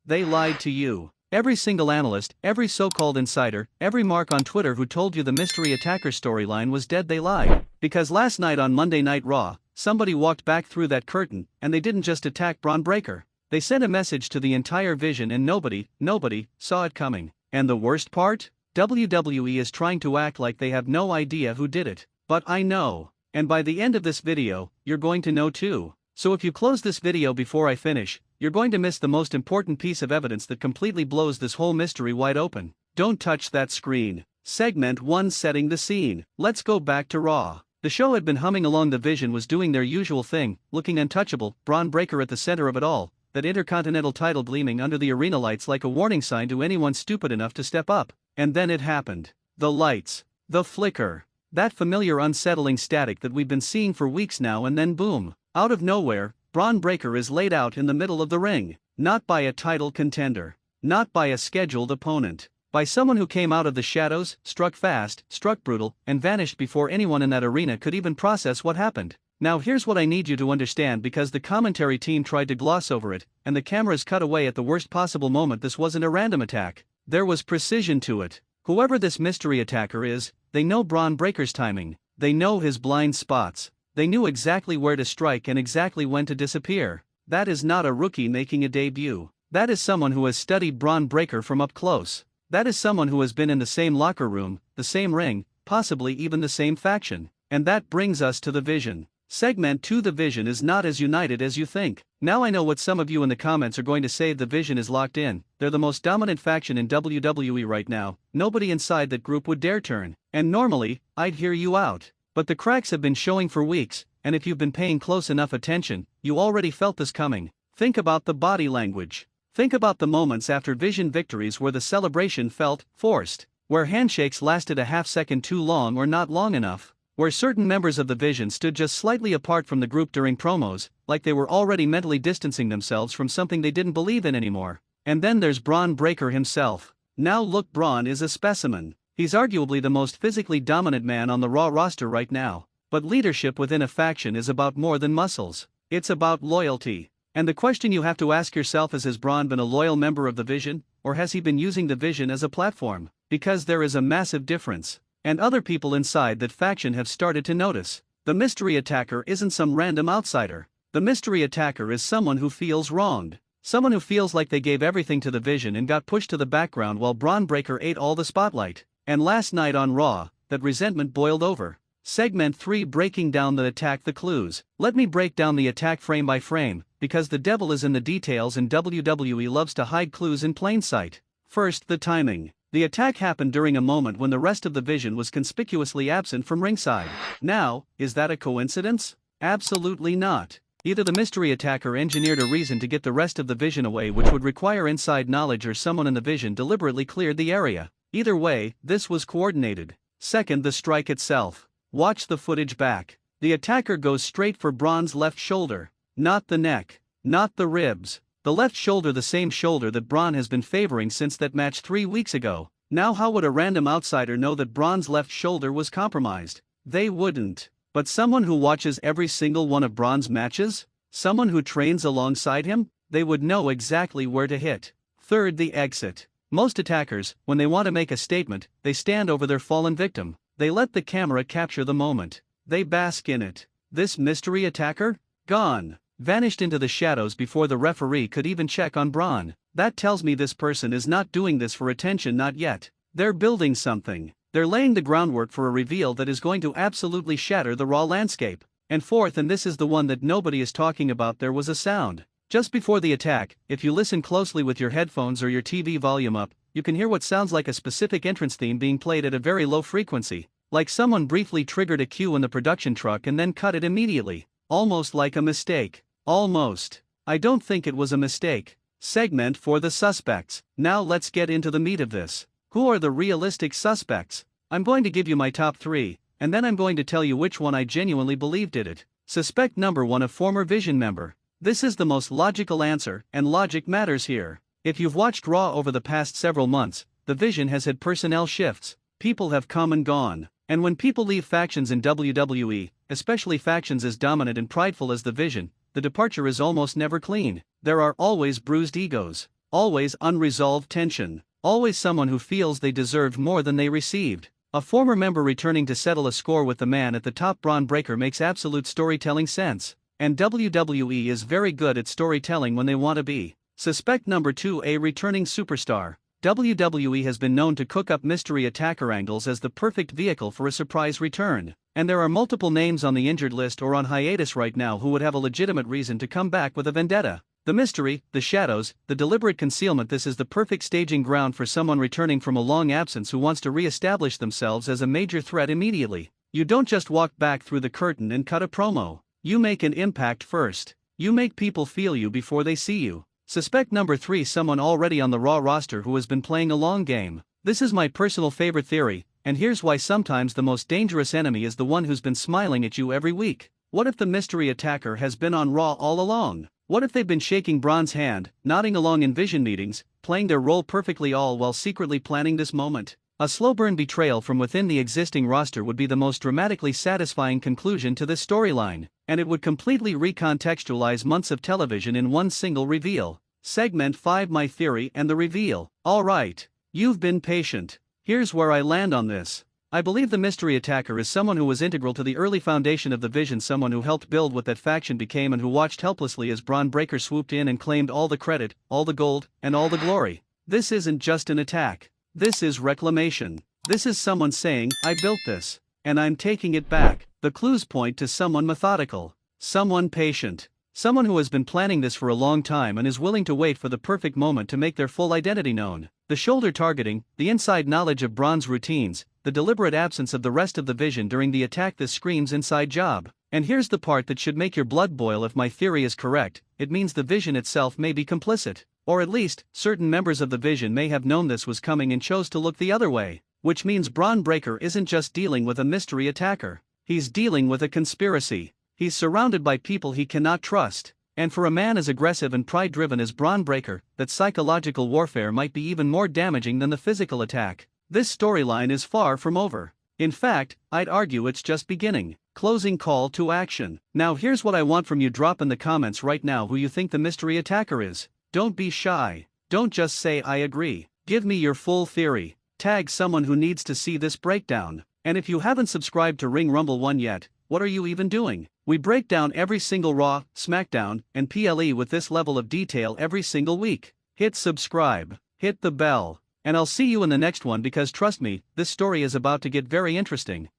They lied to you. Every single analyst, every so-called insider, every mark on Twitter who told you the mystery attacker storyline was dead, they lied. Because last night on Monday Night Raw, somebody walked back through that curtain, and they didn't just attack Bron Breakker. They sent a message to the entire Vision and nobody, saw it coming. And the worst part? WWE is trying to act like they have no idea who did it. But I know. And by the end of this video, you're going to know too. So if you close this video before I finish, you're going to miss the most important piece of evidence that completely blows this whole mystery wide open. Don't touch that screen. Segment 1: Setting the scene. Let's go back to Raw. The show had been humming along. The Vision was doing their usual thing, looking untouchable, Bron Breakker at the center of it all, that Intercontinental title gleaming under the arena lights like a warning sign to anyone stupid enough to step up. And then it happened. The lights. The flicker. That familiar unsettling static that we've been seeing for weeks now, and then boom. Out of nowhere, Bron Breakker is laid out in the middle of the ring. Not by a title contender. Not by a scheduled opponent. By someone who came out of the shadows, struck fast, struck brutal, and vanished before anyone in that arena could even process what happened. Now here's what I need you to understand, because the commentary team tried to gloss over it, and the cameras cut away at the worst possible moment. This wasn't a random attack. There was precision to it. Whoever this mystery attacker is, they know Bron Breakker's timing. They know his blind spots. They knew exactly where to strike and exactly when to disappear. That is not a rookie making a debut. That is someone who has studied Bron Breakker from up close. That is someone who has been in the same locker room, the same ring, possibly even the same faction. And that brings us to the Vision. Segment 2: The Vision is not as united as you think. Now I know what some of you in the comments are going to say. The Vision is locked in. They're the most dominant faction in WWE right now. Nobody inside that group would dare turn. And normally, I'd hear you out. But the cracks have been showing for weeks, and if you've been paying close enough attention, you already felt this coming. Think about the body language. Think about the moments after Vision victories where the celebration felt forced, where handshakes lasted a half second too long or not long enough, where certain members of the Vision stood just slightly apart from the group during promos, like they were already mentally distancing themselves from something they didn't believe in anymore. And then there's Bron Breakker himself. Now look, Bron is a specimen. He's arguably the most physically dominant man on the Raw roster right now. But leadership within a faction is about more than muscles. It's about loyalty. And the question you have to ask yourself is, has Bron been a loyal member of the Vision, or has he been using the Vision as a platform? Because there is a massive difference. And other people inside that faction have started to notice. The mystery attacker isn't some random outsider. The mystery attacker is someone who feels wronged. Someone who feels like they gave everything to the Vision and got pushed to the background while Bron Breakker ate all the spotlight. And last night on Raw, that resentment boiled over. Segment 3: Breaking down the attack. The clues. Let me break down the attack frame by frame, because the devil is in the details and WWE loves to hide clues in plain sight. First, the timing. The attack happened during a moment when the rest of the Vision was conspicuously absent from ringside. Now, is that a coincidence? Absolutely not. Either the mystery attacker engineered a reason to get the rest of the Vision away, which would require inside knowledge, or someone in the Vision deliberately cleared the area. Either way, this was coordinated. Second, the strike itself. Watch the footage back. The attacker goes straight for Bron's left shoulder. Not the neck. Not the ribs. The left shoulder, the same shoulder that Bron has been favoring since that match 3 weeks ago. Now how would a random outsider know that Bron's left shoulder was compromised? They wouldn't. But someone who watches every single one of Bron's matches? Someone who trains alongside him? They would know exactly where to hit. Third, the exit. Most attackers, when they want to make a statement, they stand over their fallen victim. They let the camera capture the moment. They bask in it. This mystery attacker? Gone. Vanished into the shadows before the referee could even check on Bron. That tells me this person is not doing this for attention, not yet. They're building something. They're laying the groundwork for a reveal that is going to absolutely shatter the Raw landscape. And fourth, and this is the one that nobody is talking about, there was a sound. Just before the attack, if you listen closely with your headphones or your TV volume up, you can hear what sounds like a specific entrance theme being played at a very low frequency. Like someone briefly triggered a cue in the production truck and then cut it immediately. Almost like a mistake. Almost. I don't think it was a mistake. Segment 4: The suspects. Now let's get into the meat of this. Who are the realistic suspects? I'm going to give you my top 3, and then I'm going to tell you which one I genuinely believe did it. Suspect number 1: a former Vision member. This is the most logical answer, and logic matters here. If you've watched Raw over the past several months, the Vision has had personnel shifts. People have come and gone. And when people leave factions in WWE, especially factions as dominant and prideful as the Vision, the departure is almost never clean. There are always bruised egos. always unresolved tension, always someone who feels they deserved more than they received. A former member returning to settle a score with the man at the top. Bron Breakker makes absolute storytelling sense, and WWE is very good at storytelling when they want to be. Suspect number 2, a returning superstar. WWE has been known to cook up mystery attacker angles as the perfect vehicle for a surprise return, and there are multiple names on the injured list or on hiatus right now who would have a legitimate reason to come back with a vendetta. The mystery, the shadows, the deliberate concealment. This is the perfect staging ground for someone returning from a long absence who wants to re-establish themselves as a major threat immediately. You don't just walk back through the curtain and cut a promo. You make an impact first. You make people feel you before they see you. Suspect number 3, someone already on the Raw roster who has been playing a long game. This is my personal favorite theory, and here's why. Sometimes the most dangerous enemy is the one who's been smiling at you every week. What if the mystery attacker has been on Raw all along? What if they've been shaking Bron's hand, nodding along in vision meetings, playing their role perfectly, all while secretly planning this moment? A slow burn betrayal from within the existing roster would be the most dramatically satisfying conclusion to this storyline, and it would completely recontextualize months of television in one single reveal. Segment 5, my theory and the reveal. Alright, you've been patient. Here's where I land on this. I believe the mystery attacker is someone who was integral to the early foundation of the Vision, someone who helped build what that faction became and who watched helplessly as Bron Breakker swooped in and claimed all the credit, all the gold, and all the glory. This isn't just an attack. This is reclamation. This is someone saying, I built this, and I'm taking it back. The clues point to someone methodical, someone patient, someone who has been planning this for a long time and is willing to wait for the perfect moment to make their full identity known. The shoulder targeting, the inside knowledge of Bron's routines, the deliberate absence of the rest of the Vision during the attack. This screams inside job. And here's the part that should make your blood boil. If my theory is correct, it means the Vision itself may be complicit. Or at least, certain members of the Vision may have known this was coming and chose to look the other way. Which means Bron Breakker isn't just dealing with a mystery attacker. He's dealing with a conspiracy. He's surrounded by people he cannot trust. And for a man as aggressive and pride-driven as Bron Breakker, that psychological warfare might be even more damaging than the physical attack. This storyline is far from over. In fact, I'd argue it's just beginning. Closing call to action. Now here's what I want from you. Drop in the comments right now who you think the mystery attacker is. Don't be shy. Don't just say I agree. Give me your full theory. Tag someone who needs to see this breakdown. And if you haven't subscribed to Ring Rumble 1 yet, what are you even doing? We break down every single Raw, SmackDown, and PLE with this level of detail every single week. Hit subscribe, hit the bell, and I'll see you in the next one, because trust me, this story is about to get very interesting.